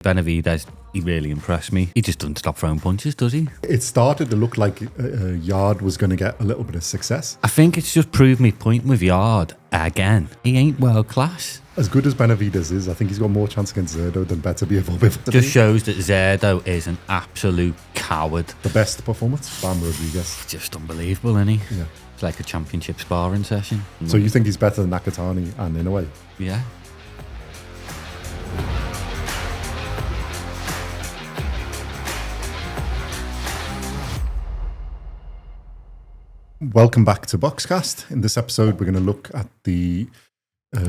Benavidez, he really impressed me. He just doesn't stop throwing punches, does he? It started to look like Yarde was going to get a little bit of success. I think it's just proved me point with Yarde again. He ain't world class. As good as Benavidez is, I think he's got more chance against Zerdo than Beterbiev or Beterbiev. Just shows that Zerdo is an absolute coward. The best performance, Bam Rodriguez. Just unbelievable, isn't he? Yeah. It's like a championship sparring session. So you think he's better than Nakatani and Inoue? Yeah. Welcome back to BoxCast. In this episode, we're going to look at the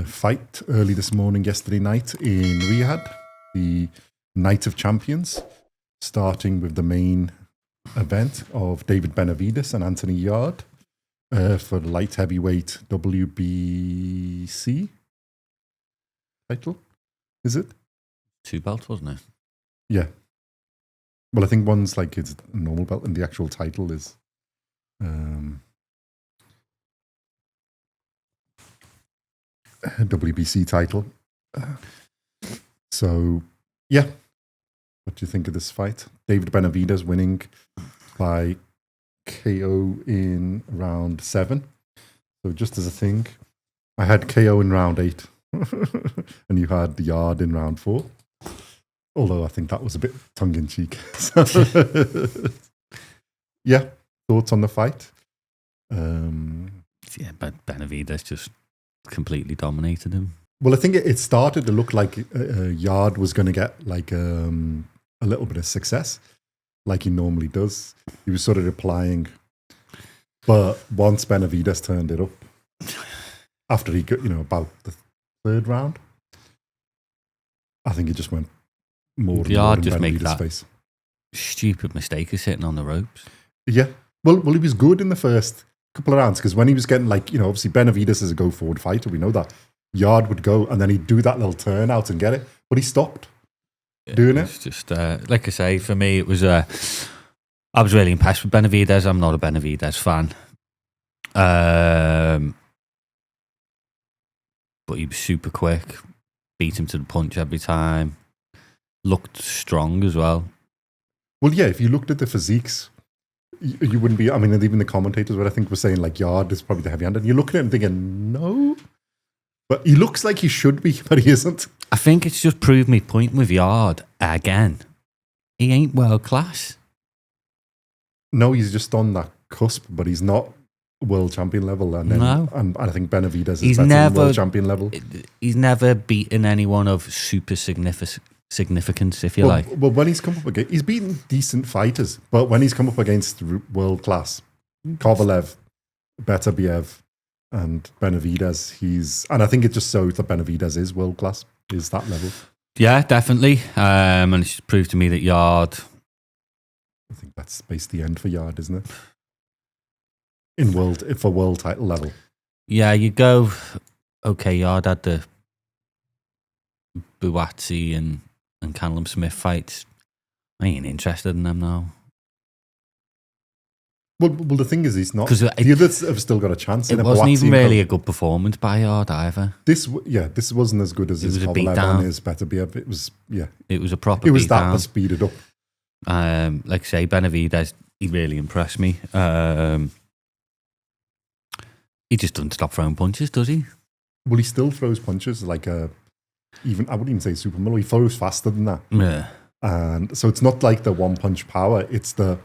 fight early this morning, yesterday night in Riyadh, the Night of Champions, starting with the main event of David Benavidez and Anthony Yarde for the light heavyweight WBC title. Is it? 2 belts, wasn't it? Yeah. Well, I think one's like it's a normal belt and the actual title is WBC title. So, yeah. What do you think of this fight? David Benavidez winning by KO in round 7. So just as a thing, I had KO in round 8 and you had the Yarde in round 4. Although I think that was a bit tongue-in-cheek. Yeah. Thoughts on the fight? Yeah, but Benavidez just completely dominated him. Well, I think it started to look like Yarde was going to get like a little bit of success, like he normally does. He was sort of replying, but once Benavidez turned it up, after he got, about the 3rd round, I think he just went more and more in just make Benavidez' that face. Stupid mistake of sitting on the ropes. Yeah. Well, he was good in the first couple of rounds because when he was getting obviously Benavidez is a go-forward fighter, we know that. Yarde would go and then he'd do that little turn out and get it, but he stopped doing it. It's just, like I say, for me, it was, I was really impressed with Benavidez. I'm not a Benavidez fan. But he was super quick, beat him to the punch every time, looked strong as well. Well, yeah, if you looked at the physiques, you wouldn't be, even the commentators, what I think were saying, like, Yarde is probably the heavy handed. You're looking at him thinking, no. But he looks like he should be, but he isn't. I think it's just proved me point with Yarde again. He ain't world class. No, he's just on that cusp, but he's not world champion level. And I think Benavidez is better than world champion level. He's never beaten anyone of super significance, if you like. Well, when he's come up against, he's beaten decent fighters, but when he's come up against world class, Kovalev, Beterbiev, and Benavidez, and I think it just shows that Benavidez is world class, is that level. Yeah, definitely. And it's just proved to me that Yarde, I think that's basically the end for Yarde, isn't it? For world title level. Yeah, you go, okay, Yarde had the Buatsi and Callum Smith fights. I ain't interested in them now. Well, the thing is, he's not. The others have still got a chance. It wasn't even really a good performance by Yarde either. This wasn't as good as his Kovalev and his Beterbiev. It was, yeah. It was a proper It was that down. Was speeded up. Like I say, Benavidez, he really impressed me. He just doesn't stop throwing punches, does he? Well, he still throws punches like I wouldn't even say super Muller. He throws faster than that. Yeah. And so it's not like the one punch power. It's the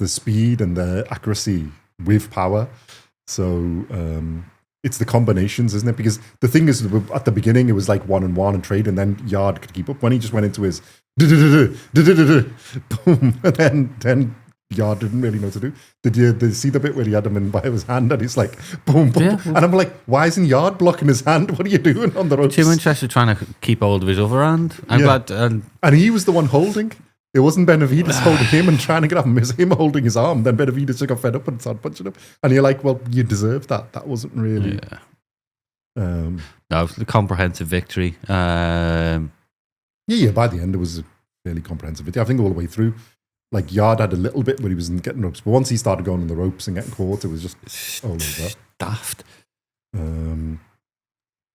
speed and the accuracy with power. So it's the combinations, isn't it? Because the thing is, at the beginning, it was like 1-on-1 and trade, and then Yarde could keep up. When he just went into his boom, and then Yarde didn't really know what to do. Did you see the bit where he had him in by his hand and he's like, boom, boom, yeah. And I'm like, why isn't Yarde blocking his hand? What are you doing on the ropes? Too interested trying to keep hold of his other hand. I'm glad. And he was the one holding. It wasn't Benavidez holding him and trying to get off him. It was him holding his arm. Then Benavidez just got fed up and started punching him. And you're like, well, you deserve that. That wasn't really... Yeah. No, it was a comprehensive victory. Yeah, by the end, it was a fairly comprehensive victory. I think all the way through. Like, Yarde had a little bit where he wasn't getting ropes. But once he started going on the ropes and getting caught, it was just all over. Daft.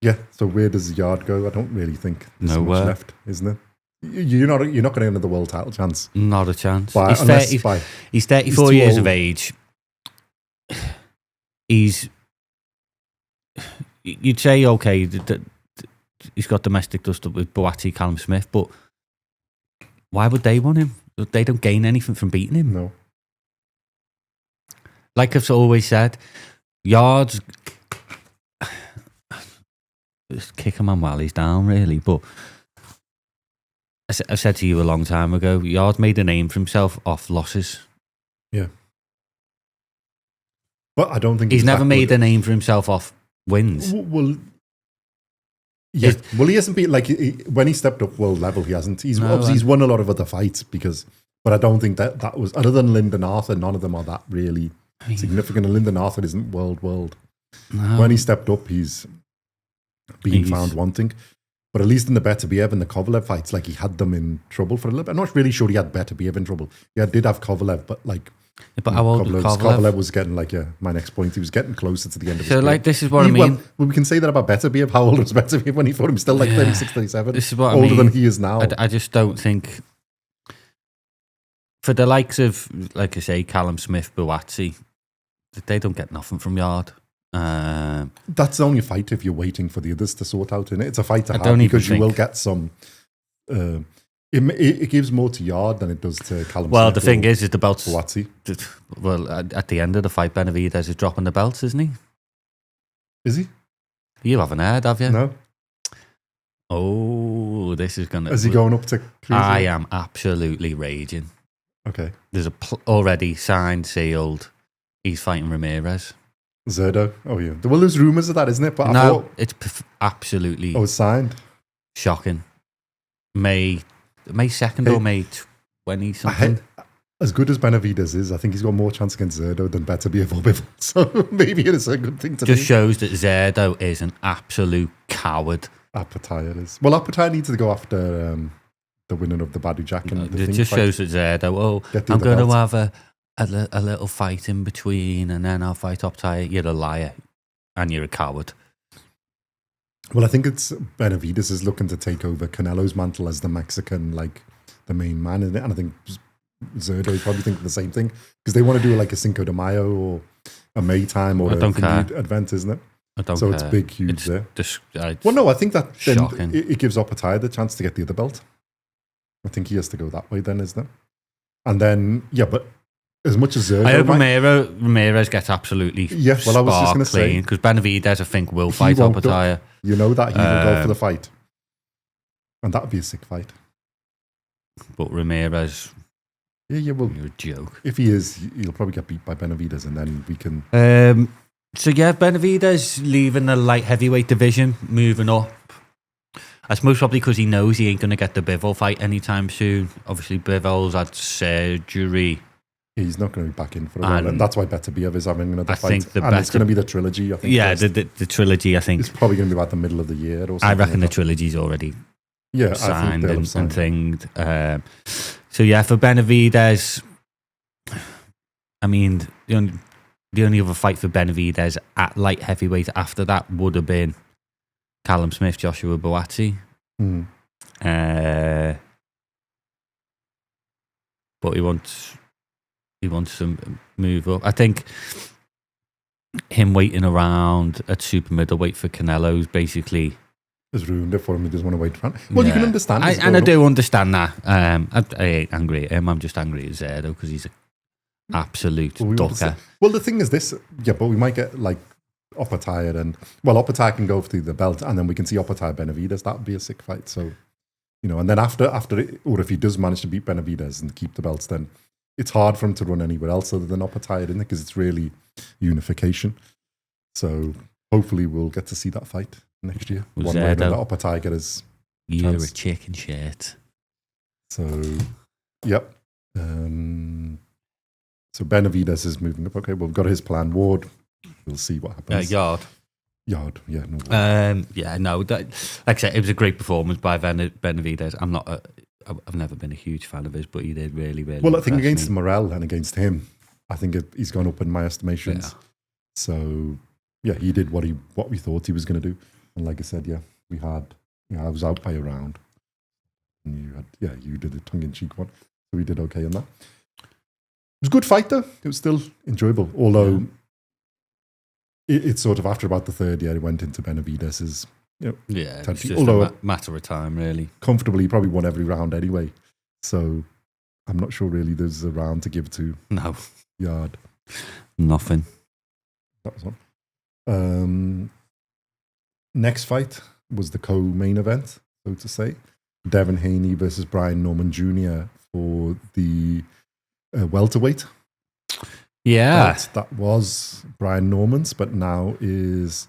Yeah, so where does Yarde go? I don't really think there's much left, isn't it? You're not going to get another world title chance. Not a chance. He's He's 34 years of age. You'd say, okay, he's got domestic dust up with Boatti, Callum Smith, but why would they want him? They don't gain anything from beating him. No. Like I've always said, Yarde's just kick a man while he's down, really. But I said to you a long time ago, Yarde made a name for himself off losses. Yeah. But I don't think he's never made a name for himself off wins. Well, yeah. Well, he hasn't been like when he stepped up world level. He hasn't. He's won a lot of other fights but I don't think that was, other than Lyndon Arthur, none of them are that really significant. And Lyndon Arthur isn't world. No. When he stepped up, he's being found wanting. But at least in the Beterbiev and the Kovalev fights, like he had them in trouble for a little bit. I'm not really sure he had Beterbiev in trouble. Yeah, did have Kovalev, but like. But how old was Kovalev? Kovalev was getting my next point. He was getting closer to the end of his career. So like this is what I mean. Well, we can say that about Beterbiev. How old was Beterbiev when he fought him? Still like 36, 37. This is what older I mean. Than he is now. I just don't think for the likes of, like I say, Callum Smith, Boatti, they don't get nothing from Yarde. That's only a fight if you're waiting for the others to sort out, innit? It's a fight to have because you will get some. It gives more to Yarde than it does to Callum. Well, Smith the thing is the belts. Boatti. Well, at the end of the fight, Benavidez is dropping the belts, isn't he? Is he? You haven't heard, have you? No. Oh, this is gonna. Is he going up to? Cruiser? I am absolutely raging. Okay. There's already signed, sealed. He's fighting Ramirez. Zerdo. Oh yeah. Well, there's rumours of that, isn't it? But no, it's absolutely. Oh, it's signed. Shocking. May 2nd or May 20 something. As good as Benavidez is, I think he's got more chance against Zerdo than Beterbiev or Bivol. So maybe it is a good thing to do. Just shows that Zerdo is an absolute coward. Apataya is. Well, Apataya needs to go after the winner of the Badu Jack. It just shows that Zerdo, I'm going to have a little fight in between and then I'll fight Apataya. You're a liar and you're a coward. Well, I think it's Benavidez is looking to take over Canelo's mantle as the Mexican, like the main man in it. And I think Zerdo is probably thinking the same thing because they want to do like a Cinco de Mayo or a May time or a event, isn't it? I don't so care. It's big, huge there. Well, no, I think that then shocking. It gives Apataya the chance to get the other belt. I think he has to go that way then, isn't it? And then, yeah, but as much as Zerdo... I hope Ramirez gets absolutely I was just going to say... because Benavidez, I think, will fight Apataya. You know that he will go for the fight. And that would be a sick fight. But Ramirez... Yeah, well... You're a joke. If he is, he'll probably get beat by Benavidez and then we can... So yeah, Benavidez leaving the light heavyweight division, moving up. That's most probably because he knows he ain't going to get the Bivol fight anytime soon. Obviously, Bivol's had surgery. He's not going to be back in for a while, and that's why Beterbiev is having another fight. It's going to be the trilogy, I think. Yeah, the trilogy, I think. It's probably going to be about the middle of the year or something. I reckon the trilogy's already signed and thinged. So yeah, for Benavidez, I mean, the only other fight for Benavidez at light heavyweight after that would have been Callum Smith, Joshua Boatti. But he wants to move up. I think him waiting around at super middleweight for Canelo's basically has ruined it for him. He doesn't want to wait around. Well, you can understand. I do understand that. I ain't angry at him. I'm just angry at Zerdo because he's an absolute ducker. Well, the thing is this, but we might get like Apataya and Apataya can go for the belt, and then we can see Apataya Benavidez. That would be a sick fight. So, and then after it, or if he does manage to beat Benavidez and keep the belts, then it's hard for him to run anywhere else other than Apataya, isn't it? Because it's really unification. So hopefully we'll get to see that fight next year. One way that Apataya get his You're chance. a chicken shit. So, yep. So Benavidez is moving up. Okay, well, we've got his plan. Ward, we'll see what happens. Yarde, yeah, no. Like I said, it was a great performance by Benavidez. I've never been a huge fan of his, but he did really, really well. I think against me. Morel and against him, I think he's gone up in my estimations. Yeah. So, yeah, he did what we thought he was going to do. And like I said, I was out by a round. And you did the tongue-in-cheek one. So we did okay on that. It was a good fight, though. It was still enjoyable. Although it's sort of after about the third year, it went into Benavidez's. It's just a matter of time, really. Comfortably, he probably won every round anyway. So I'm not sure really there's a round to give to Yarde. Nothing. That was one. Next fight was the co-main event, so to say. Devin Haney versus Brian Norman Jr. for the welterweight. Yeah. That was Brian Norman's, but now is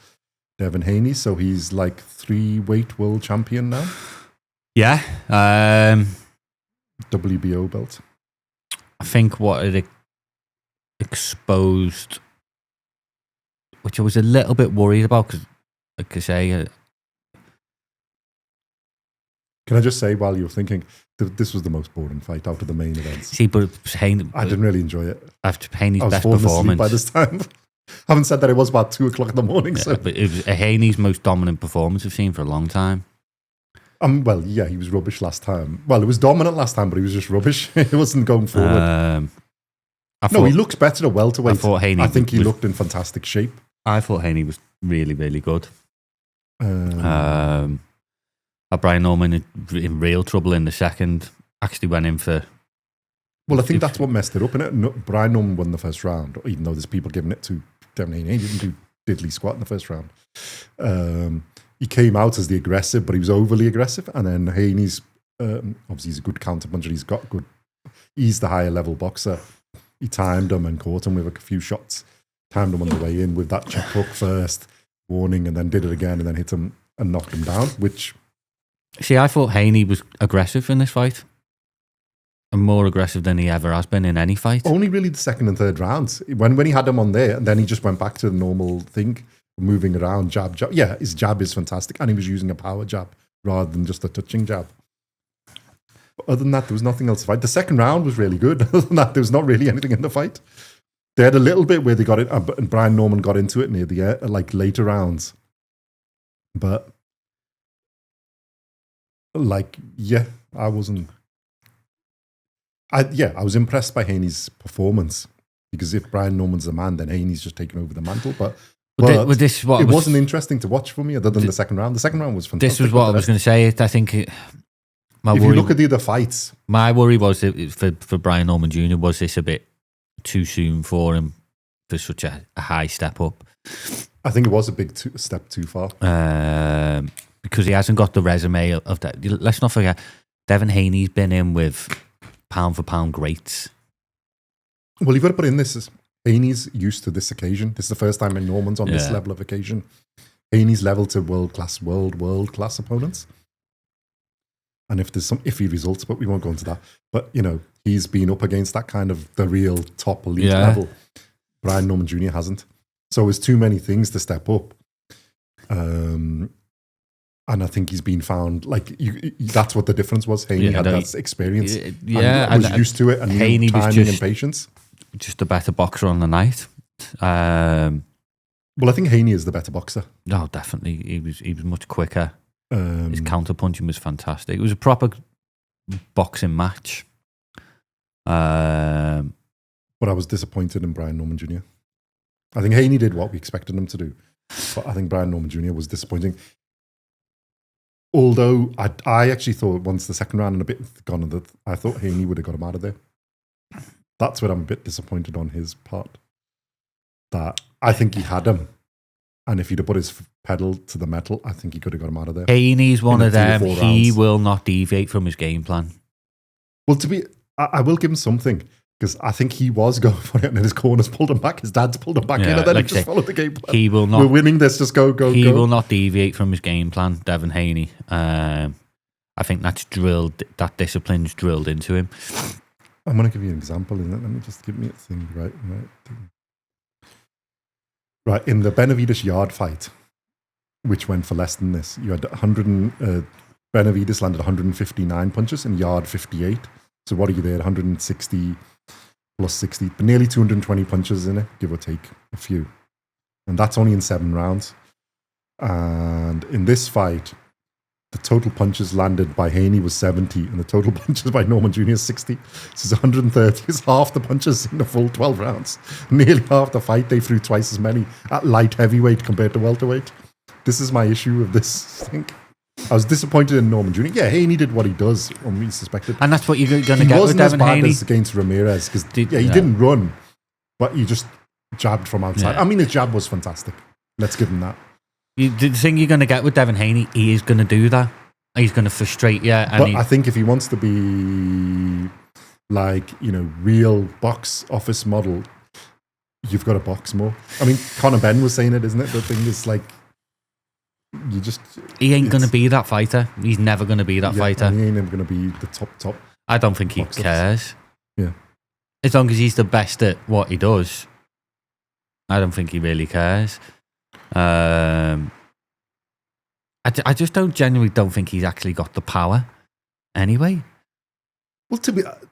Devin Haney. So he's like 3-weight world champion now. Yeah. WBO belt. I think what it exposed, which I was a little bit worried about, because, like I say, can I just say while you're thinking, this was the most boring fight out of the main events. See, but Haney, I didn't really enjoy it. After Haney's best performance by this time. I haven't said that it was about 2:00 in the morning. Yeah, so. But it was Haney's most dominant performance I've seen for a long time. Well, yeah, he was rubbish last time. Well, it was dominant last time, but he was just rubbish. It wasn't going forward. He looks better at welterweight. I think he looked in fantastic shape. I thought Haney was really, really good. Brian Norman in real trouble in the second. Actually went in for... Well, I think that's what messed it up, innit? Brian Norman won the first round, even though there's people giving it to Devin Haney. He didn't do diddly squat in the first round. He came out as the aggressive, but he was overly aggressive. And then Haney's, obviously he's a good counterpuncher. He's the higher level boxer. He timed him and caught him with a few shots. Timed him on the way in with that check hook first, warning, and then did it again and then hit him and knocked him down, which... See, I thought Haney was aggressive in this fight. And more aggressive than he ever has been in any fight. Only really the second and third rounds. When he had him on there, and then he just went back to the normal thing, moving around, jab. Yeah, his jab is fantastic. And he was using a power jab rather than just a touching jab. But other than that, there was nothing else to fight. The second round was really good. Other than that, there was not really anything in the fight. They had a little bit where they got it, and Brian Norman got into it near the later rounds. But... I wasn't... I was impressed by Haney's performance, because if Brian Norman's the man, then Haney's just taken over the mantle. But it wasn't interesting to watch for me, other than the second round. The second round was fantastic. This was what I was going to say. I think if you look at the other fights, my worry was for Brian Norman Jr. was this a bit too soon for him for such a high step up. I think it was a big step too far. Because he hasn't got the resume of that. Let's not forget, Devin Haney's been in with pound for pound greats. Well, you've got to put in this. Haney's used to this occasion. This is the first time in Norman's on this level of occasion. Haney's level to world class opponents. And if there's some iffy results, but we won't go into that. But, he's been up against that kind of the real top elite level. Brian Norman Jr. hasn't. So there's too many things to step up. And I think he's been found, that's what the difference was. Haney had that experience. And was used to it, and Haney timing was and patience. Just a better boxer on the night. Well, I think Haney is the better boxer. No, definitely. He was much quicker. His counter punching was fantastic. It was a proper boxing match. But I was disappointed in Brian Norman Jr. I think Haney did what we expected him to do. But I think Brian Norman Jr. was disappointing. Although I actually thought once the second round and a bit gone, I thought Haney would have got him out of there. That's where I'm a bit disappointed on his part. That I think he had him. And if he'd have put his pedal to the metal, I think he could have got him out of there. Haney's one of them. He will not deviate from his game plan. Well, I will give him something. Because I think he was going for it, and his corners pulled him back. His dad's pulled him back in, and then he just followed the game plan. He will not. We're winning this. Just go. He will not deviate from his game plan, Devin Haney. I think that's drilled. That discipline's drilled into him. I'm going to give you an example. Let me just give me a thing. Right. In the Benavidez Yarde fight, which went for less than this, you had Benavidez landed 159 punches and Yarde 58. So what are you there? 160. Plus 60, but nearly 220 punches in it, give or take a few. And that's only in 7 rounds. And in this fight, the total punches landed by Haney was 70, and the total punches by Norman Jr. is 60. So it's 130. It's half the punches in the full 12 rounds. Nearly half the fight. They threw twice as many at light heavyweight compared to welterweight. This is my issue of this thing. I was disappointed in Norman Jr. Yeah, Haney did what he does, when we suspected. And that's what you're going to get with Devin Haney. He wasn't as bad as against Ramirez, because he didn't run, but he just jabbed from outside. I mean, his jab was fantastic. Let's give him that. The thing you're going to get with Devin Haney, he is going to do that. He's going to frustrate you. But I think if he wants to be like, real box office model, you've got to box more. I mean, Conor Benn was saying it, isn't it? The thing is like, he ain't going to be that fighter. He's never going to be that fighter. He ain't ever going to be the top. I don't think he cares. Yeah. As long as he's the best at what he does, I don't think he really cares. I just genuinely don't think he's actually got the power anyway. Well,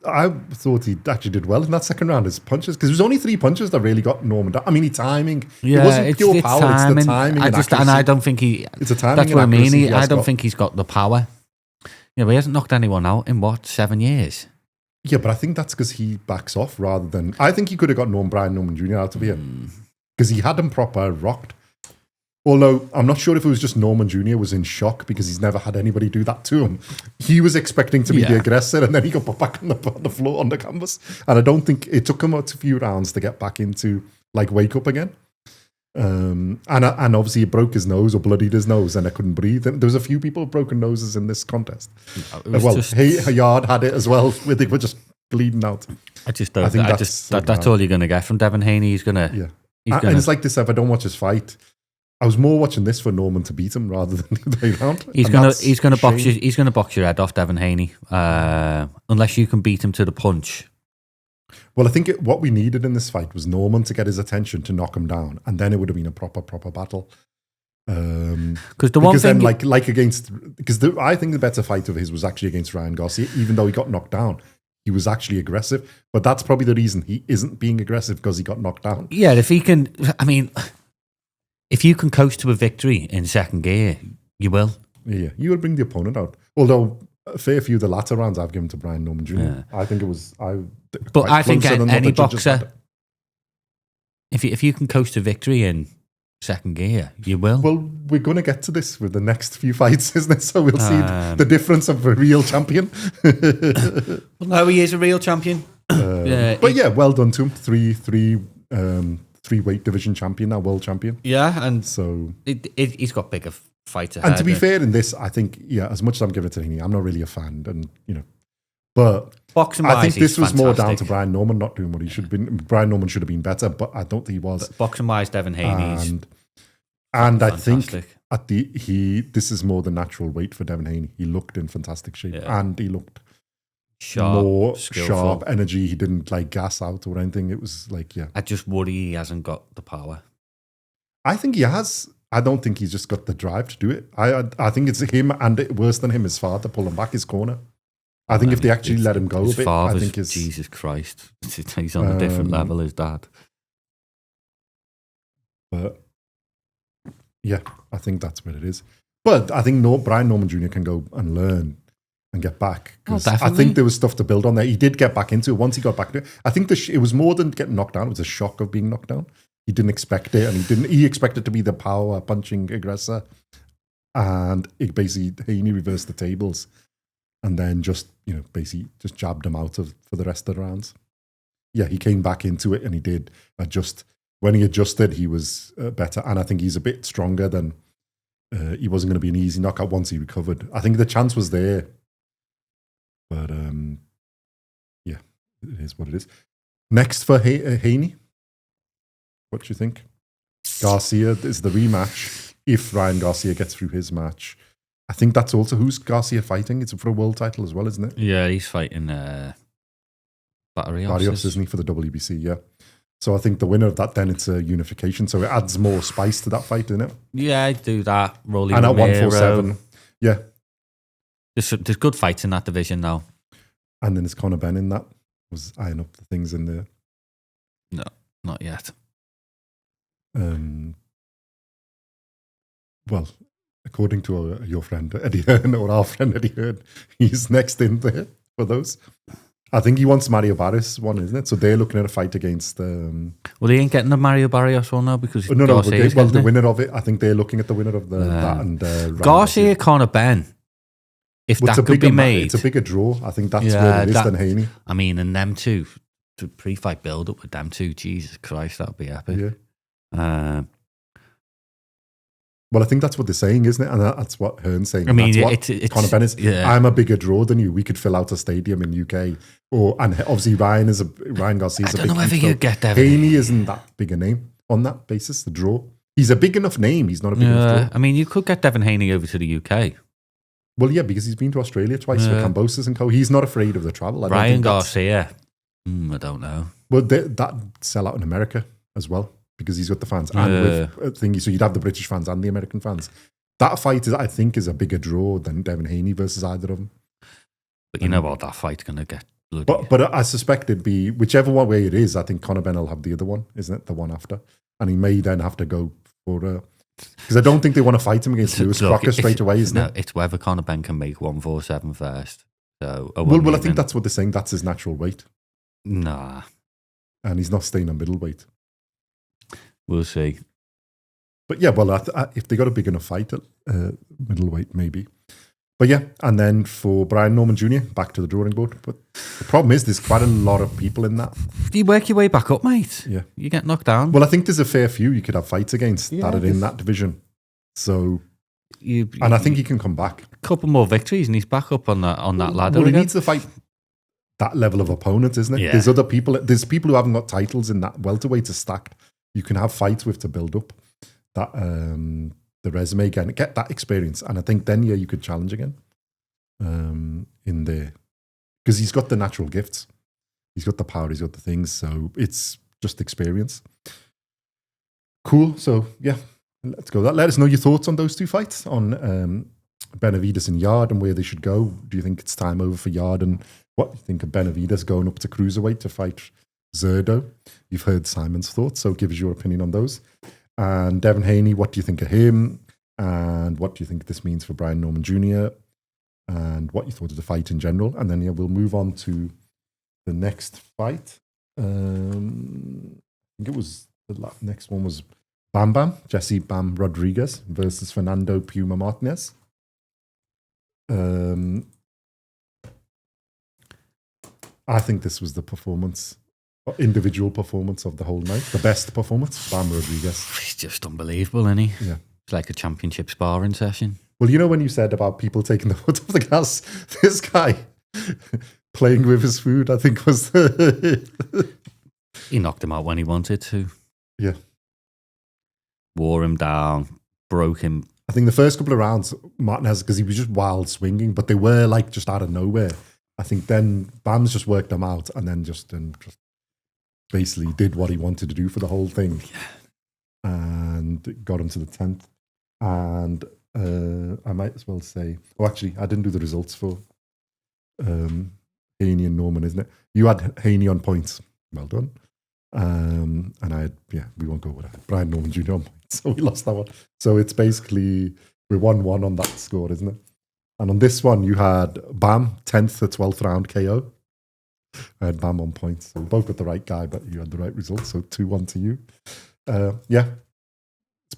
I thought he actually did well in that second round, his punches, because it was only 3 punches that really got Norman down. I mean, timing. Yeah, it wasn't pure power, timing. It's the timing. And I don't think he... It's a timing. That's what I mean. I don't think he's got the power. But he hasn't knocked anyone out in, 7 years? Yeah, but I think that's because he backs off rather than... I think he could have got Norman Jr. out of here, because he had him proper rocked. Although, I'm not sure if it was just Norman Jr. was in shock because he's never had anybody do that to him. He was expecting to be the aggressor, and then he got put back on the floor on the canvas. And I don't think it took him a few rounds to get back into, wake up again. And obviously he broke his nose or bloodied his nose and I couldn't breathe. There was a few people with broken noses in this contest. Yarde had it as well. They were just bleeding out. I think that's all you're going to get from Devin Haney. He's going to... Yeah. And it's like this, if I don't watch his fight... I was more watching this for Norman to beat him rather than the other way around. He's going to box your head off, Devin Haney, unless you can beat him to the punch. Well, I think what we needed in this fight was Norman to get his attention to knock him down, and then it would have been a proper battle. Because I think the better fight of his was actually against Ryan Garcia, even though he got knocked down. He was actually aggressive, but that's probably the reason he isn't being aggressive, because he got knocked down. Yeah, if he can, if you can coast to a victory in second gear, you will. Yeah, you will bring the opponent out. Although a fair few of the latter rounds I've given to Brian Norman Jr. Yeah. I think it was... But I think any boxer, if you can coast to victory in second gear, you will. Well, we're going to get to this with the next few fights, isn't it? So we'll see the difference of a real champion. Well, no, he is a real champion. Well done to him. Three weight division champion now, world champion. Yeah, and so he's got bigger fights ahead. And to be fair in this, I think, as much as I'm giving it to Haney, I'm not really a fan, and but boxing-wise, I think this was fantastic. more down to Brian Norman not doing what he should have been. Brian Norman should have been better, but I don't think he was. Boxing-wise, Devin Haney's and I think this is more the natural weight for Devin Haney. He looked in fantastic shape, and he looked more sharp energy. He didn't gas out or anything. It was I just worry he hasn't got the power. I think he has. I don't think he's just got the drive to do it. I think it's him, and worse than him, his father pulling back his corner. I think if they actually let him go a bit, I think Jesus Christ, he's on a different level, his dad. But yeah, I think that's what it is. But I think Brian Norman Jr. can go and learn and get back. Because I think there was stuff to build on there. He did get back into it. Once he got back into it, I think it was more than getting knocked down. It was a shock of being knocked down. He didn't expect it, and he expected to be the power punching aggressor. And it basically, Haney reversed the tables and then basically just jabbed him out for the rest of the rounds. Yeah, he came back into it and he did adjust. When he adjusted, he was better. And I think he's a bit stronger than he wasn't going to be an easy knockout once he recovered. I think the chance was there. But yeah, it is what it is. Next for Haney, what do you think? Garcia is the rematch if Ryan Garcia gets through his match. I think that's also who's Garcia fighting. It's for a world title as well, isn't it? Yeah, he's fighting Barrios, isn't he, for the WBC? Yeah. So I think the winner of that, then it's a unification. So it adds more spice to that fight, doesn't it? Yeah, I'd do that. Rolly and Romero. At 147, yeah. There's good fights in that division now. And then there's Conor Benn in that. Was eyeing up the things in there. No, not yet. Well, according to your friend Eddie Hearn, or our friend Eddie Hearn, he's next in there for those. I think he wants Mario Barrios one, isn't it? So they're looking at a fight against. Well, he ain't getting the Mario Barrios one now because no, the winner of it. I think they're looking at the winner of that and Garcia, Conor Benn. If that could be made, it's a bigger draw. I think that's where it is than Haney. I mean, and them two, the pre-fight build-up with them two, Jesus Christ, that'd be epic. Yeah. Well, I think that's what they're saying, isn't it? And that's what Hearn's saying. I mean, it's Conor Benn is. Yeah. I'm a bigger draw than you. We could fill out a stadium in UK. And obviously Ryan Garcia is a big. I don't know whether you get Devin. Haney isn't that big a name on that basis. The draw. He's a big enough name. He's not a big enough draw. I mean, you could get Devin Haney over to the UK. Well, yeah, because he's been to Australia twice for Cambosis and co. He's not afraid of the travel. Ryan Garcia. I don't know. Well, that sell out in America as well because he's got the fans and with thingy. So you'd have the British fans and the American fans. That fight I think is a bigger draw than Devin Haney versus either of them. But you know what, that fight's going to get bloody. But I suspect it'd be whichever one way it is. I think Conor Benn will have the other one, isn't it? The one after, and he may then have to go for because I don't think they want to fight him against Lewis Crocker straight away, isn't it? It's whether Conor Benn can make 147 first. So well, I think that's what they're saying. That's his natural weight. Nah, and he's not staying on middleweight. We'll see. But yeah, well, if they got a big enough fight at middleweight, maybe. But yeah, and then for Brian Norman Jr., back to the drawing board. But the problem is there's quite a lot of people in that. You work your way back up, mate. Yeah. You get knocked down. Well, I think there's a fair few you could have fights against that are in that division. So, and I think he can come back. A couple more victories and he's back up on that ladder. Well, he needs to fight that level of opponent, isn't it? Yeah. There's other people. There's people who haven't got titles in that welterweight are stacked. You can have fights with to build up that the resume again, get that experience, and I think then you could challenge again in there because he's got the natural gifts, he's got the power, he's got the things. So it's just experience. Cool. So yeah, let's go. Let us know your thoughts on those two fights on Benavidez and Yarde and where they should go. Do you think it's time over for Yarde, and what do you think of Benavidez going up to cruiserweight to fight Zerdo? You've heard Simon's thoughts, so give us your opinion on those. And Devin Haney, what do you think of him? And what do you think this means for Brian Norman Jr.? And what you thought of the fight in general? And then we'll move on to the next fight. I think it was the next one was Jesse Bam Rodriguez versus Fernando Puma Martinez. I think this was the individual performance of the whole night. The best performance, Bam Rodriguez. He's just unbelievable, isn't he? Yeah. It's like a championship sparring session. Well, you know when you said about people taking the foot off the gas, this guy playing with his food, I think was he knocked him out when he wanted to. Yeah. Wore him down, broke him. I think the first couple of rounds, Martinez, because he was just wild swinging, but they were like just out of nowhere. I think then Bam's just worked them out and then just basically did what he wanted to do for the whole thing. Yeah. And got him to the 10th. And I might as well say, actually, I didn't do the results for Haney and Norman, isn't it? You had Haney on points. Well done. And I had, we won't go with that. Brian Norman Jr. on points. So we lost that one. So it's basically, we're 1-1 on that score, isn't it? And on this one, you had Bam, 10th to 12th round KO. I had Bam on points. So we both got the right guy, but you had the right result. So 2-1 to you. His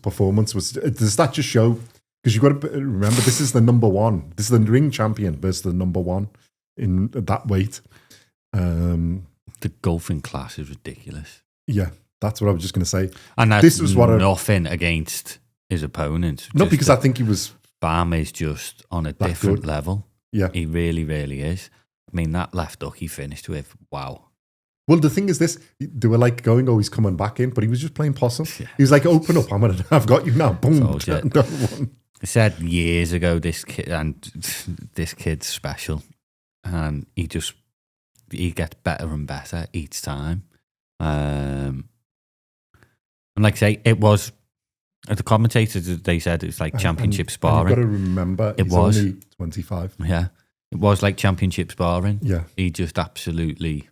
performance was, does that just show, because you've got to remember, this is the number one. This is the ring champion versus the number one in that weight. The golfing class is ridiculous. Yeah, that's what I was just going to say. And that's nothing against his opponent. Not because I think he was... Bam is just on a different level. Yeah. He really, really is. I mean, that left hook he finished with, wow. Well, the thing is this, they were like going, he's coming back in, but he was just playing possum. Yeah. He was like, open up, I've got you now. Boom. I said years ago, this kid's special. And he gets better and better each time. And like I say, it was... The commentators, they said it's like championship sparring. You've got to remember, he's only 25. Yeah. It was like championship sparring. Yeah. He just absolutely...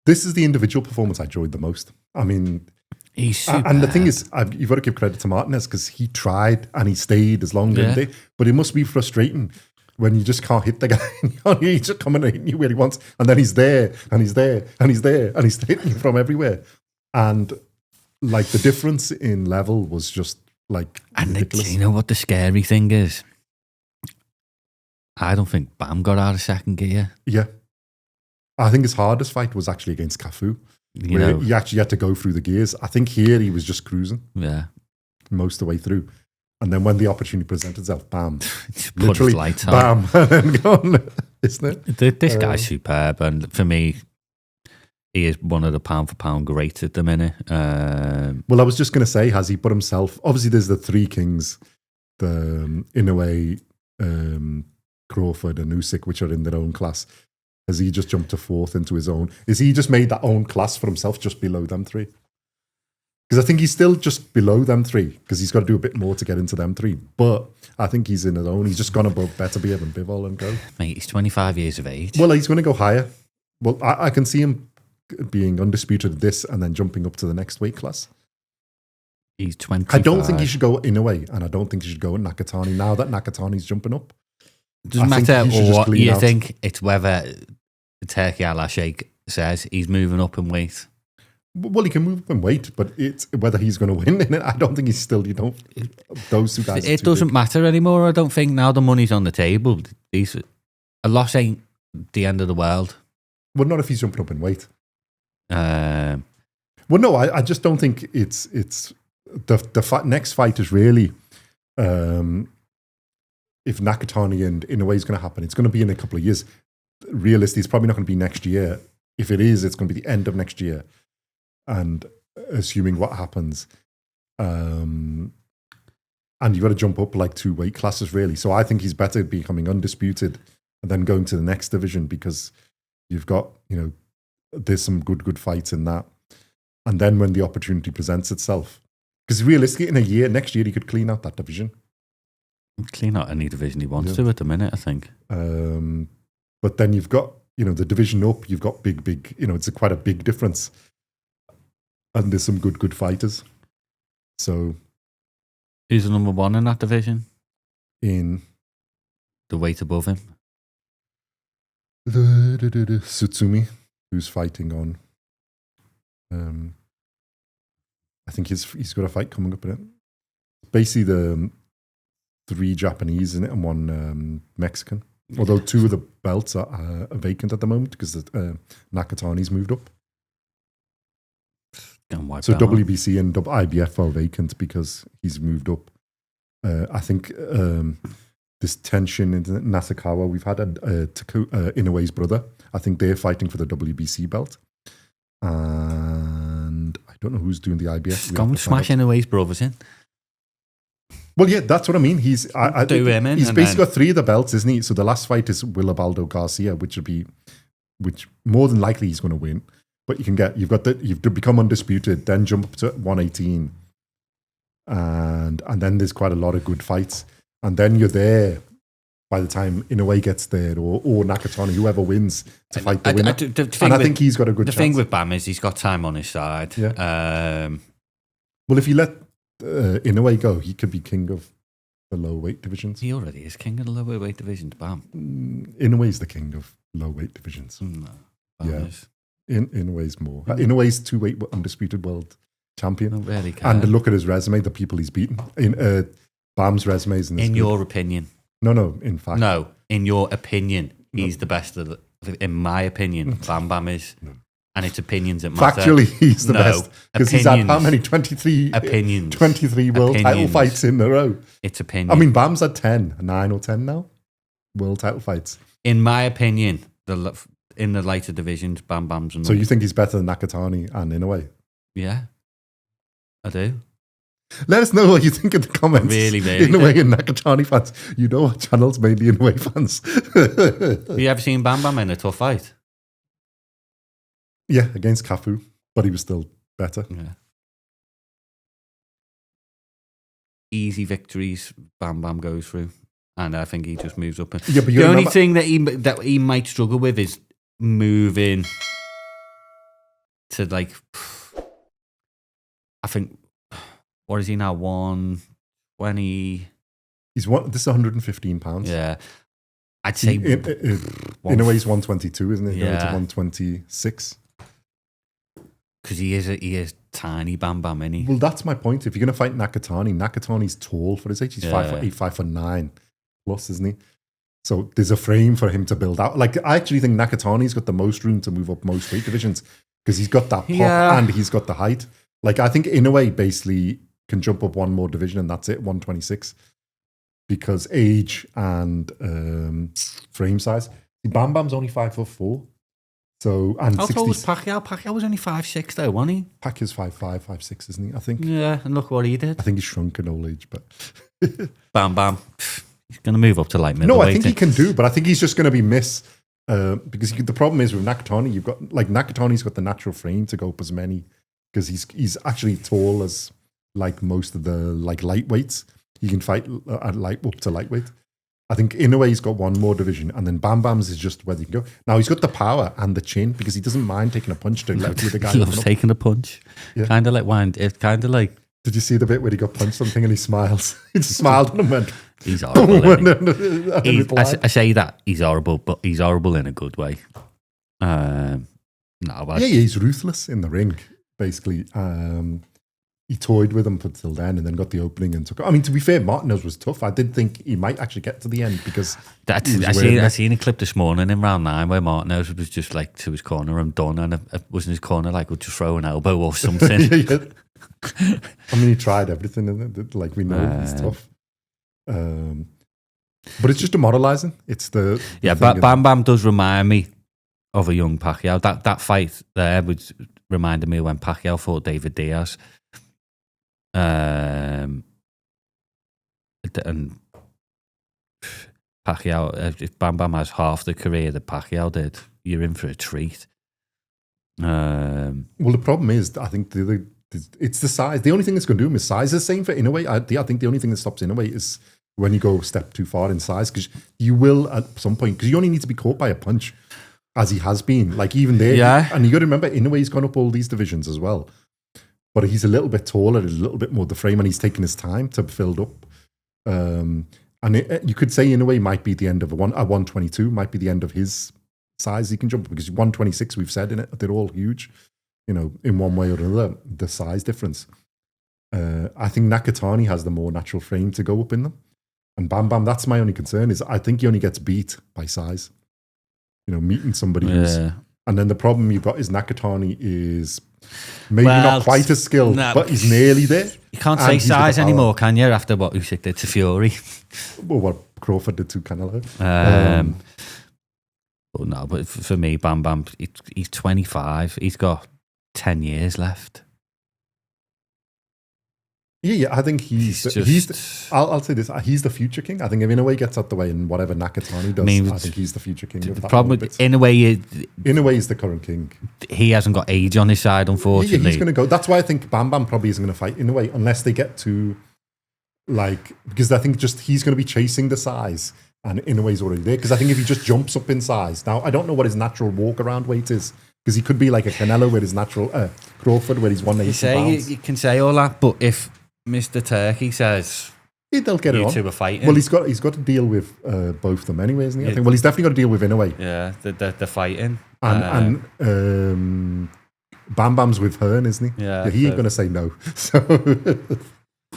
This is the individual performance I enjoyed the most. I mean... He's super. And the thing is, you've got to give credit to Martinez because he tried and he stayed as long as he did. But it must be frustrating when you just can't hit the guy. He's just coming and hitting you where he wants, and then he's there, and he's there, and he's there, and he's hitting you from everywhere. And like the difference in level was just like ridiculous. You know what the scary thing is? I don't think Bam got out of second gear. Yeah. I think his hardest fight was actually against Cafu. He actually had to go through the gears. I think here he was just cruising. Yeah. Most of the way through. And then when the opportunity presented itself, bam. Literally, bam. And then gone, isn't it? This guy's superb. And for me, he is one of the pound for pound greats at the minute. Well, I was just going to say, has he put himself... Obviously, there's the three kings, in a way, Crawford and Usyk, which are in their own class. Has he just jumped to fourth into his own? Is he just made that own class for himself just below them three? Because I think he's still just below them three because he's got to do a bit more to get into them three. But I think he's in his own. He's just gone above Beterbiev and Bivol and go. Mate, he's 25 years of age. Well, he's going to go higher. Well, I can see him being undisputed at this and then jumping up to the next weight class. He's 25. I don't think he should go in a way, and I don't think he should go in Nakatani now that Nakatani's jumping up. It doesn't matter what you think, it's whether Turkey Al-Sheikh says he's moving up in weight. Well, he can move up in weight, but it's whether he's going to win in it. I don't think he's still, those two guys. It doesn't matter anymore, I don't think. Now the money's on the table. A loss ain't the end of the world. Well, not if he's jumping up in weight. Well, no, I just don't think it's the next fight is really, if Nakatani and in a way is going to happen, it's going to be in a couple of years. Realistically, it's probably not going to be next year. If it is, it's going to be the end of next year. And assuming what happens, and you've got to jump up like 2 weight classes, really. So I think he's better becoming undisputed and then going to the next division because you've got, there's some good fights in that. And then when the opportunity presents itself, because realistically, in next year, he could clean out that division. Clean out any division he wants to at the minute, I think. But then you've got, the division up, you've got big, it's quite a big difference. And there's some good fighters. So. Who's the number one in that division? In. The weight above him? Tsutsumi, who's fighting on. I think he's got a fight coming up in it. Basically, the 3 Japanese in it and 1 Mexican. Although 2 of the belts are vacant at the moment because Nakatani's moved up. So WBC and IBF are vacant because he's moved up. I think this tension in Nasakawa, we've had Inoue's brother. I think they're fighting for the WBC belt. And I don't know who's doing the IBF. Come smash Inoue's brothers in. Well, yeah, that's what I mean. He's basically got 3 of the belts, isn't he? So the last fight is Willibaldo Garcia, which more than likely he's going to win. But you've to become undisputed, then jump up to 118, and then there's quite a lot of good fights, and then you're there by the time Inoue gets there, or Nakatani, whoever wins, to fight the winner. I think he's got a good chance. The thing with Bam is he's got time on his side. Yeah. Well, if you let Inoue go, he could be king of the low weight divisions. He already is king of the low weight divisions. Bam. Inoue's the king of low weight divisions. No, Bam is. Inoue's more. Inoue's 2-weight undisputed world champion. Not really care. And look at his resume, the people he's beaten. Bam's resume is in your opinion. No, in fact. No, in your opinion, he's the best of in my opinion, Bam is. No. And it's opinions that matter. Factually, he's the best. Because he's had how many? 23 opinions. 23 world title fights in a row. It's opinion. I mean, Bam's had 9 or 10 now. World title fights. In my opinion, in the lighter divisions, Bam's. So you think he's better than Nakatani and Inoue? Yeah, I do. Let us know what you think in the comments. Really. Inoue and Nakatani fans. You know our channel's mainly Inoue fans. Have you ever seen Bam in a tough fight? Yeah, against Cafu, but he was still better. Yeah. Easy victories, Bam goes through, and I think he just moves up. Yeah, but the only thing that he might struggle with is moving to like I think, what is he now? 120. This is 115 pounds. Yeah. I'd say in a way he's 122, isn't it? Yeah. To 126. Because he is tiny, Bam Bam, isn't he? Well, that's my point. If you're going to fight Nakatani's tall for his age. He's 5'8", 5'9" plus, isn't he? So there's a frame for him to build out. Like, I actually think Nakatani's got the most room to move up most weight divisions because he's got that pop and he's got the height. Like, I think Inoue basically can jump up one more division and that's it, 126. Because age and frame size. Bam Bam's only 5'4". So, and how tall was Pacquiao? Pacquiao was only 5'6" though, wasn't he? Pacquiao's 5'5", 5'6", isn't he? I think. Yeah, and look what he did. I think he's shrunk in old age, but Bam Bam. He's going to move up to light middleweight. No, I think he can do, but I think he's just going to be because the problem is with Nakatani, you've got like Nakatani's got the natural frame to go up as many because he's actually tall as like most of the like lightweights. He can fight at up to lightweight. I think Inoue's got one more division, and then Bam Bam's is just where he can go. Now he's got the power and the chin because he doesn't mind taking a punch to let the guy. He loves taking a punch. Yeah. Kind of like wine. It's kind of like. Did you see the bit where he got punched something and he smiles? He smiled and went. He's horrible. I say that he's horrible, but he's horrible in a good way. He's ruthless in the ring. Basically, he toyed with him until then, and then got the opening and took. I mean, to be fair, Martinez was tough. I did think he might actually get to the end because I seen a clip this morning in round 9 where Martinez was just like to his corner, I'm done, and it was in his corner like would just throw an elbow or something. I mean, he tried everything, and like we know he's tough. But it's just demoralizing. It's the Bam Bam does remind me of a young Pacquiao. That fight there reminded me when Pacquiao fought David Diaz. And Pacquiao, if Bam Bam has half the career that Pacquiao did, you're in for a treat. Well, the problem is, I think it's the size. The only thing that's going to do him is size. The same for Inoue. I think the only thing that stops Inoue is when you go a step too far in size, because you will at some point, because you only need to be caught by a punch, as he has been. Like even there, and you got to remember, Inoue's gone up all these divisions as well. But he's a little bit taller, a little bit more the frame, and he's taking his time to build up. And you could say Inoue might be the end of 122, might be the end of his size he can jump, because 126 we've said in it, they're all huge, in one way or another, the size difference. I think Nakatani has the more natural frame to go up in them. And Bam Bam, that's my only concern, is I think he only gets beat by size. Meeting somebody who's... And then the problem you've got is Nakatani is... Maybe not quite as skilled, but he's nearly there. You can't say size anymore, can you? After what Usyk did to Fury, well, what Crawford did to Canelo. But no, but for me, Bam Bam, he's 25. He's got 10 years left. Yeah, I think I'll say this: he's the future king. I think if Inoue gets out the way and whatever Nakatani does, I think he's the future king. The problem with Inoue is the current king. He hasn't got age on his side, unfortunately. Yeah, he's going to go. That's why I think Bam Bam probably isn't going to fight Inoue unless they get to because I think just he's going to be chasing the size and Inoue's already there. Because I think if he just jumps up in size, now I don't know what his natural walk around weight is. Because he could be like a Canelo with his natural Crawford where he's 180 pounds. You can say all that, but if Mr. Turkey says they'll get it on. Two are fighting. Well, he's got to deal with both of them anyway, isn't he? I think. Well, he's definitely got to deal with Inoue. Yeah, they're fighting. And Bam Bam's with Hearn, isn't he? Yeah, he ain't going to say no. So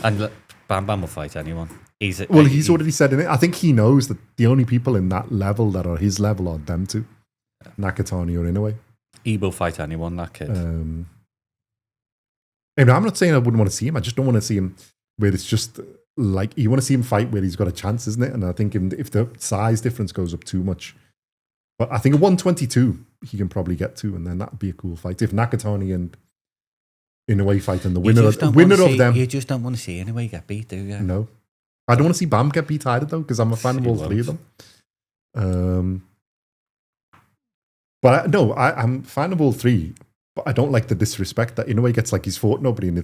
and look, Bam Bam will fight anyone. He's already said in it. I think he knows that the only people in that level that are his level are them two, Nakatani or Inoue. He will fight anyone, that kid. I'm not saying I wouldn't want to see him. I just don't want to see him where it's just like you want to see him fight where he's got a chance, isn't it? And I think if the size difference goes up too much, but I think at 122 he can probably get to, and then that'd be a cool fight if Nakatani and Inoue fight, and the winner of them. You just don't want to see Inoue get beat, do you? No, I don't want to see Bam get beat either, though, because I'm a fan of all three of them. But I'm a fan of all three. But I don't like the disrespect that Inoue gets, like he's fought nobody. And the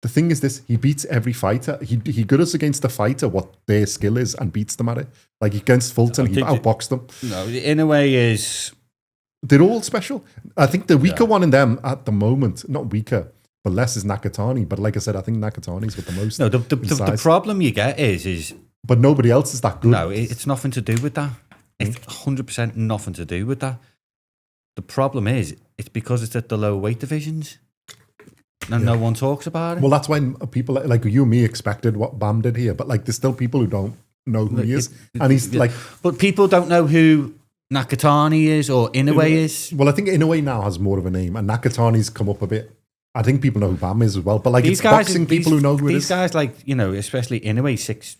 thing is this, he beats every fighter. He goes against the fighter what their skill is and beats them at it. Like against Fulton, he outboxed them. No, Inoue is... They're all special. I think the weaker one in them at the moment, not weaker, but less is Nakatani. But like I said, I think Nakatani's got the most. No, the problem you get is. But nobody else is that good. No, it's nothing to do with that. It's 100% nothing to do with that. The problem is, it's because it's at the lower weight divisions. And no one talks about it. Well, that's why people like you and me expected what Bam did here. But like, there's still people who don't know who he is. And he's like... But people don't know who Nakatani is or Inoue is. Well, I think Inoue now has more of a name. And Nakatani's come up a bit. I think people know who Bam is as well. But like, it's boxing people who know who it is. These guys, like, especially Inoue,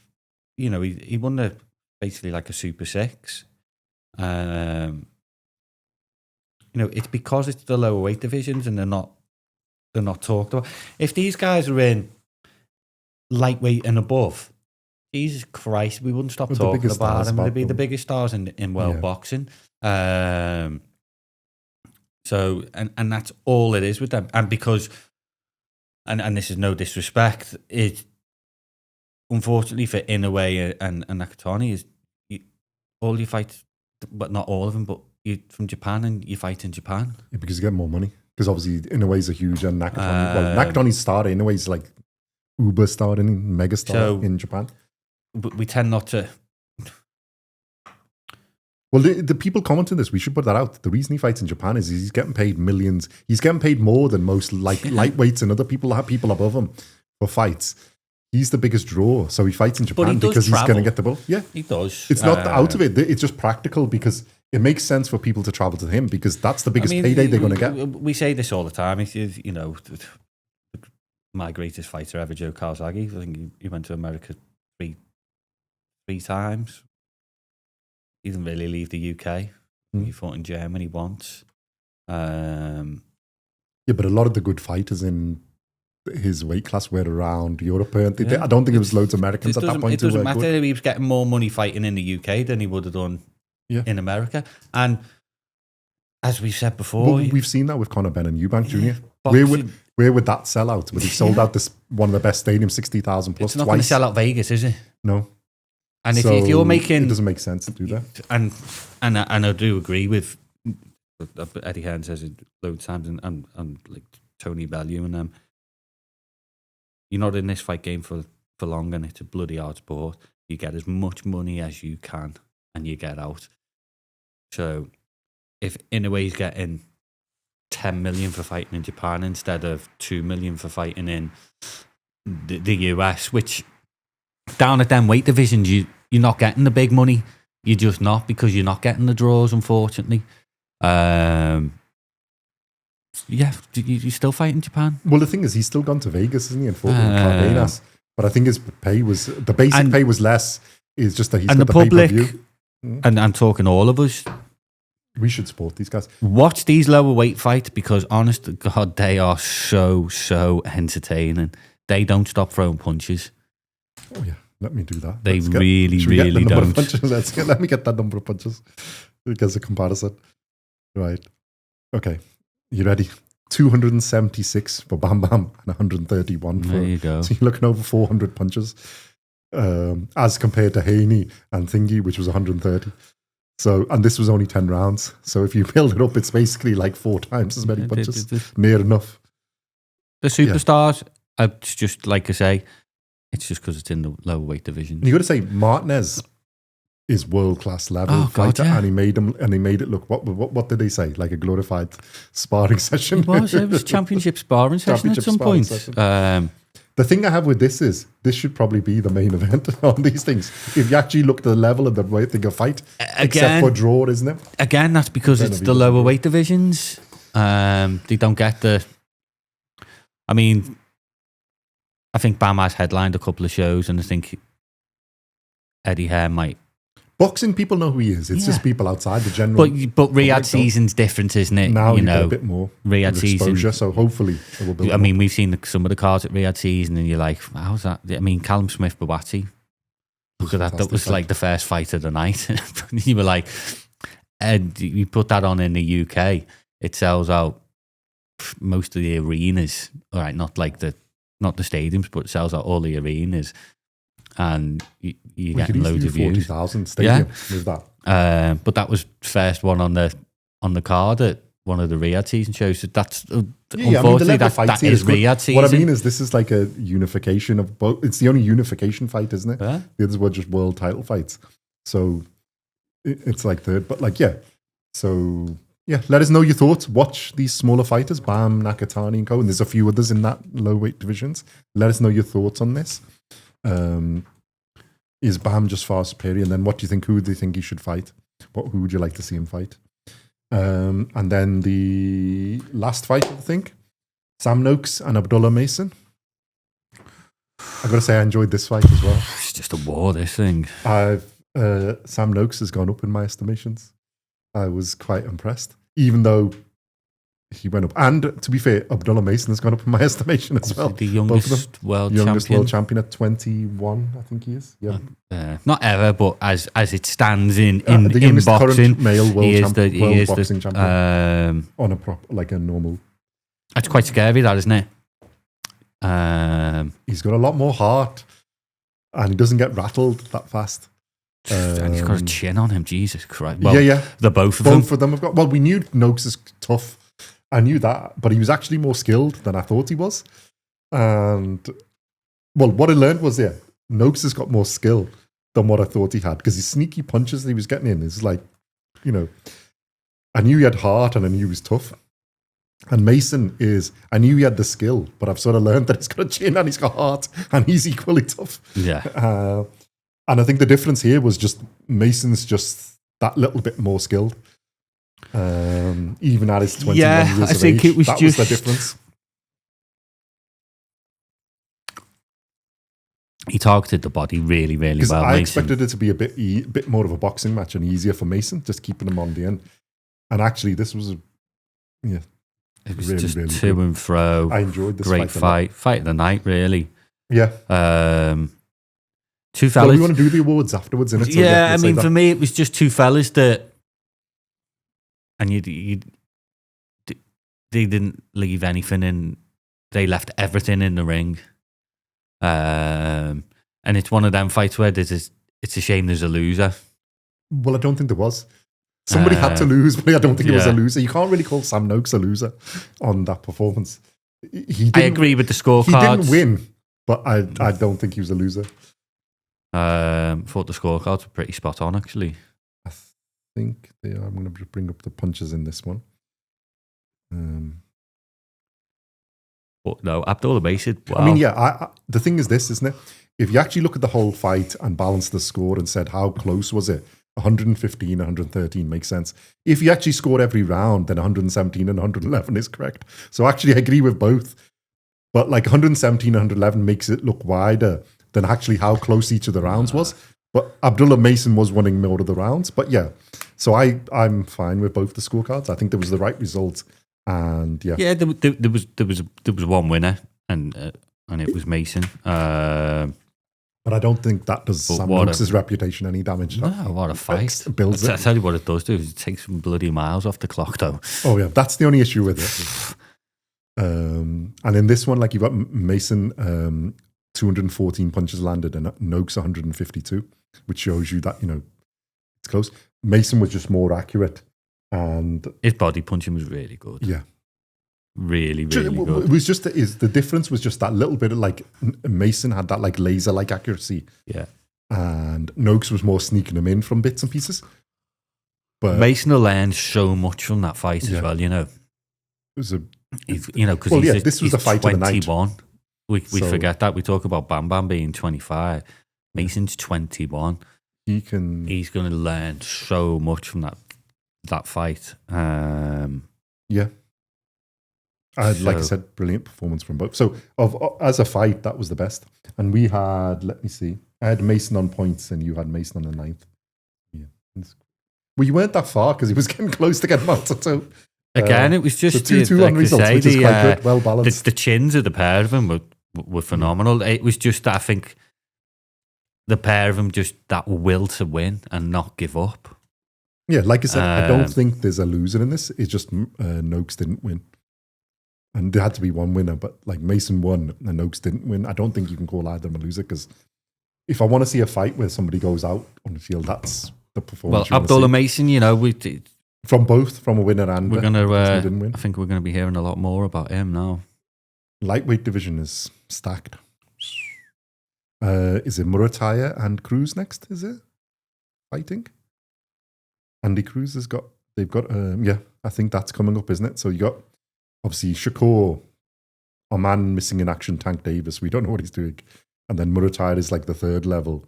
he won basically like a Super 6. It's because it's the lower weight divisions and they're not talked about. If these guys are in lightweight and above, Jesus Christ, we wouldn't stop talking about them. They'd be the biggest stars in world boxing. So, and that's all it is with them. And because, and this is no disrespect, it unfortunately for Inoue and Nakatani is all you fight, but not all of them, but you from Japan and you fight in Japan. Yeah, because you get more money. Because obviously Inoue's a huge and Nakatani. Nakatani's star, Inoue's like uber star and mega star in Japan. But we tend not to. Well, the people commenting this, we should put that out. The reason he fights in Japan is he's getting paid millions. He's getting paid more than most lightweights and other people have people above him for fights. He's the biggest draw, so he fights in Japan because he's going to get the ball. Yeah, he does. It's not out of it. It's just practical because it makes sense for people to travel to him because that's the biggest payday they're going to get. We say this all the time. My greatest fighter ever, Joe Calzaghe. I think he went to America three times. He didn't really leave the UK. He fought in Germany once. Yeah, but a lot of the good fighters in his weight class were around Europe. I don't think there was loads of Americans at that point. It doesn't matter. He was getting more money fighting in the UK than he would have done in America. And as we said before... Well, we've seen that with Conor Benn and Eubank Jr. Where would that sell out? Would he sold out this one of the best stadiums, 60,000 plus It's not going to sell out Vegas, is it? No. And if you're making... It doesn't make sense to do that. And I do agree with... Eddie Hearn says it loads of times and like Tony Bellew and them. You're not in this fight game for long and it's a bloody hard sport. You get as much money as you can and you get out. So if Inoue's getting 10 million for fighting in Japan instead of 2 million for fighting in the US, which down at them weight divisions, you're not getting the big money. You're just not because you're not getting the draws, unfortunately. Yeah, you still fight in Japan? Well, the thing is, he's still gone to Vegas, isn't he, and fought with Cardenas. But I think his pay was, the basic pay was less. It's just that he's got the pay-per-view. And I'm talking all of us. We should support these guys. Watch these lower weight fights because, honest to God, they are so entertaining. They don't stop throwing punches. Oh, yeah. Let me do that. They really don't. Let me get that number of punches. Because a comparison. Right. Okay. You ready? 276 for Bam Bam and 131 for... There you go. So you're looking over 400 punches as compared to Haney and Thingy, which was 130. So, and this was only 10 rounds. So if you build it up, it's basically like 4 times as many punches. Near enough. The superstars, it's just like I say, it's just because it's in the lower weight division. You got to say Martinez is world class level fighter, and he made it look. What did they say? Like a glorified sparring session. It was championship sparring session at some point. The thing I have with this is this should probably be the main event on these things. If you actually look at the level of the way they go fight, except for draw, isn't it? Again, that's because it's the lower weight divisions. They don't get the. I mean, I think Bam has headlined a couple of shows, and I think Eddie Hearn might. Boxing people know who he is. It's just people outside the general. But Riyadh season's different, isn't it? Now you know a bit more Riyadh exposure, season. So hopefully it will build. I mean, we've seen some of the cards at Riyadh season, and you're like, how's that? I mean, Callum Smith Bawati. Look at that. That was like the first fight of the night. You were like, and you put that on in the UK, it sells out most of the arenas. All right, not the stadiums, but it sells out all the arenas. And you're getting loads of views. 40,000 stadium was that. But that was first one on the card at one of the Riyadh season shows. So that's unfortunately, I mean, that is Riyadh season. What I mean is, this is like a unification of both. It's the only unification fight, isn't it? Yeah. The others were just world title fights. So it's like third, but like, yeah. So yeah, let us know your thoughts. Watch these smaller fighters, Bam, Nakatani, and co. And there's a few others in that low weight divisions. Let us know your thoughts on this. Is Bam just far superior? And then what do you think? Who do you think he should fight? Who would you like to see him fight? And then the last fight, I think, Sam Noakes and Abdullah Mason. I got to say, I enjoyed this fight as well. It's just a war, this thing. Sam Noakes has gone up in my estimations. I was quite impressed, even though he went up. And to be fair, Abdullah Mason has gone up in my estimation as well. The youngest world champion at 21, I think he is. Yeah, not ever, but as it stands in boxing, male world boxing champion on a normal. That's quite scary, that, isn't it? He's got a lot more heart, and he doesn't get rattled that fast. And he's got a chin on him, Jesus Christ. Well, both of them have got. Well, we knew Noakes is tough. I knew that, but he was actually more skilled than I thought he was. And well, what I learned was, Noakes has got more skill than what I thought he had, because his sneaky punches that he was getting in is like, I knew he had heart and I knew he was tough. And Mason I knew he had the skill, but I've sort of learned that he's got a chin and he's got heart and he's equally tough. Yeah. And I think the difference here was just Mason's just that little bit more skilled. Even at his 21 years of age. It was that was the difference. He targeted the body really, really well. I expected it to be a bit more of a boxing match and easier for Mason, just keeping him on the end. And actually, this was it was really, just really to and fro. I enjoyed this great fight of the night, really. Yeah. Two fellas. Well, we want to do the awards afterwards, innit? So I mean, for me, it was just two fellas that, and they didn't leave anything in. They left everything in the ring. And it's one of them fights where it's a shame there's a loser. Well, I don't think there was. Somebody had to lose, but I don't think it was a loser. You can't really call Sam Noakes a loser on that performance. I agree with the scorecards. He didn't win, but I don't think he was a loser. Thought the scorecards were pretty spot on, actually. I think they are. I'm going to bring up the punches in this one. But no, Abdullah Mason. Wow. I mean, the thing is this, isn't it? If you actually look at the whole fight and balance the score and said how close was it, 115, 113 makes sense. If you actually scored every round, then 117 and 111 is correct. So actually, I agree with both. But like 117 and 111 makes it look wider than actually how close each of the rounds was. But Abdullah Mason was winning more of the rounds. But yeah, so I'm fine with both the scorecards. I think there was the right result. And there was one winner, and it was Mason. But I don't think that does Sam Noakes' reputation any damage. No, what a fight! Builds it. I tell you what it does do is it takes some bloody miles off the clock, though. Oh yeah, that's the only issue with it. And in this one, like you've got Mason, 214 punches landed, and Noakes 152, which shows you that it's close. Mason was just more accurate. And his body punching was really good. Yeah. Really, really good. It was just the difference was just that little bit of like Mason had that like laser like accuracy. Yeah. And Noakes was more sneaking him in from bits and pieces. But Mason will learn so much from that fight as well, It was because this was the fight 21. Of the night. We forget that. We talk about Bam Bam being 25. Mason's 21. He's going to learn so much from that fight. Like I said, brilliant performance from both. So as a fight, that was the best. And we had, let me see, I had Mason on points and you had Mason on the 9th. Yeah. Well, you weren't that far because he was getting close to getting out. So again, it was just 2-2 on results, which is quite good, well balanced. The chins of the pair of them were phenomenal. It was just that I think the pair of them just that will to win and not give up. Yeah, like I said, I don't think there's a loser in this. It's just Noakes didn't win. And there had to be one winner, but like Mason won and Noakes didn't win. I don't think you can call either of them a loser because if I want to see a fight where somebody goes out on the field, that's the performance. Well, Abdullah Mason, From both, from a winner and we're gonna. didn't win. I think we're going to be hearing a lot more about him now. Lightweight division is stacked. Is it Murataya and Cruz next? Is it fighting? Andy Cruz has got. They've got. I think that's coming up, isn't it? So you got obviously Shakur, our man missing in action, Tank Davis. We don't know what he's doing, and then Murataya is like the third level.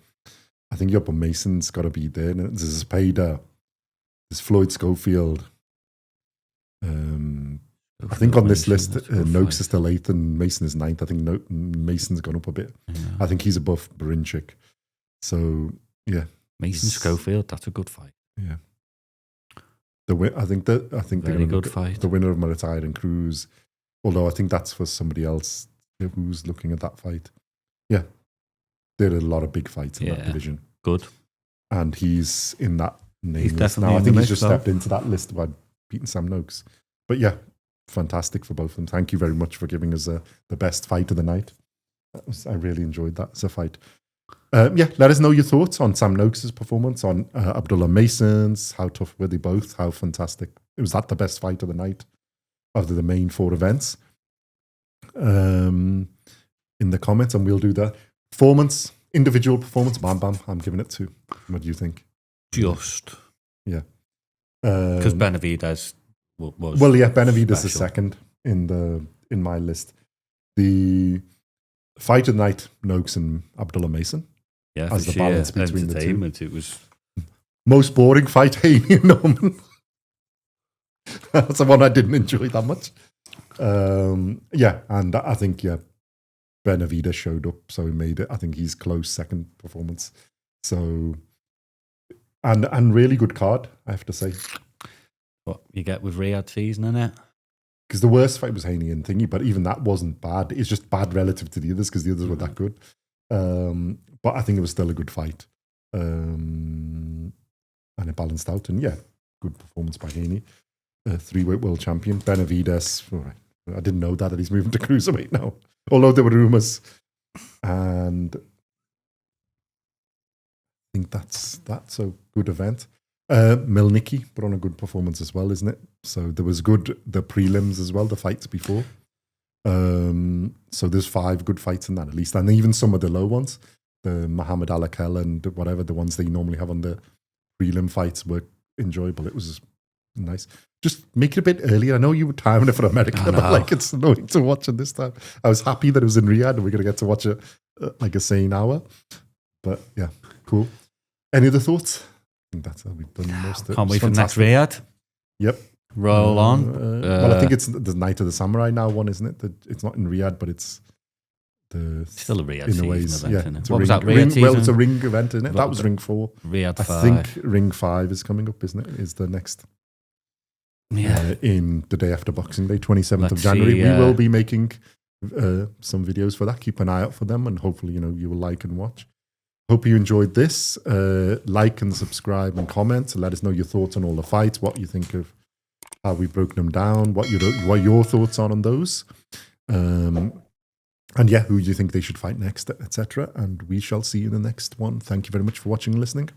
I think Yoppa Mason's got to be there. There's Spada. There's Floyd Schofield. I think on this list, Noakes is still 8th and Mason is 9th. I think Mason's gone up a bit. Yeah. I think he's above Barinchik. So, yeah. Mason Schofield, that's a good fight. Yeah. I think very good fight. The winner of Murataya and Cruz, although I think that's for somebody else who's looking at that fight. Yeah. There are a lot of big fights in that division. Good. And he's in that name. He's definitely now. I think he's just stepped into that list by beating Sam Noakes. But yeah, fantastic for both of them. Thank you very much for giving us the best fight of the night. I really enjoyed that as a fight. Let us know your thoughts on Sam Noakes' performance, on Abdullah Mason's. How tough were they both? How fantastic. Was that the best fight of the night of the main 4 events? In the comments, and we'll do that. Individual performance, Bam Bam, I'm giving it 2. What do you think? Just. Yeah. Because Benavidez was Benavidez is second in my list. The fight of the night, Noakes and Abdullah Mason. Yeah, as the balance between the two. It was most boring fight, Haney and Norman. That's the one I didn't enjoy that much. And I think Benavidez showed up, so he made it. I think he's close second performance. So and really good card, I have to say. What you get with Riyadh season, innit? Because the worst fight was Haney and Thingy, but even that wasn't bad. It's just bad relative to the others because the others were that good. But I think it was still a good fight. And it balanced out. And good performance by Haney. 3-weight world champion. Benavidez, I didn't know that he's moving to cruiserweight now. Although there were rumours. And I think that's a good event. Milnicki put on a good performance as well, isn't it? So there was the prelims as well, the fights before. So there's 5 good fights in that at least. And even some of the low ones, the Muhammad Alakel and whatever, the ones they normally have on the prelim fights were enjoyable. It was nice. Just make it a bit earlier. I know you were timing it for America, but it's annoying to watch it this time. I was happy that it was in Riyadh and we're going to get to watch it like a sane hour. But yeah, cool. Any other thoughts? I think that's how we've done most of it. Can't wait for the next Riyadh. Yep. Roll on. I think it's the Night of the Samurai now one, isn't it? It's not in Riyadh, but it's still a Riyadh season event, isn't it? What was that, Riyadh season? Well, it's a ring event, isn't it? That was ring 4. Riyadh 5. I think ring 5 is coming up, isn't it? Is the next. Yeah. In the day after Boxing Day, 27th of January. We will be making some videos for that. Keep an eye out for them and hopefully, you will like and watch. Hope you enjoyed this. Like and subscribe and comment. Let us know your thoughts on all the fights, what you think of how we've broken them down, what your thoughts are on those. And who you think they should fight next, etc. And we shall see you in the next one. Thank you very much for watching and listening.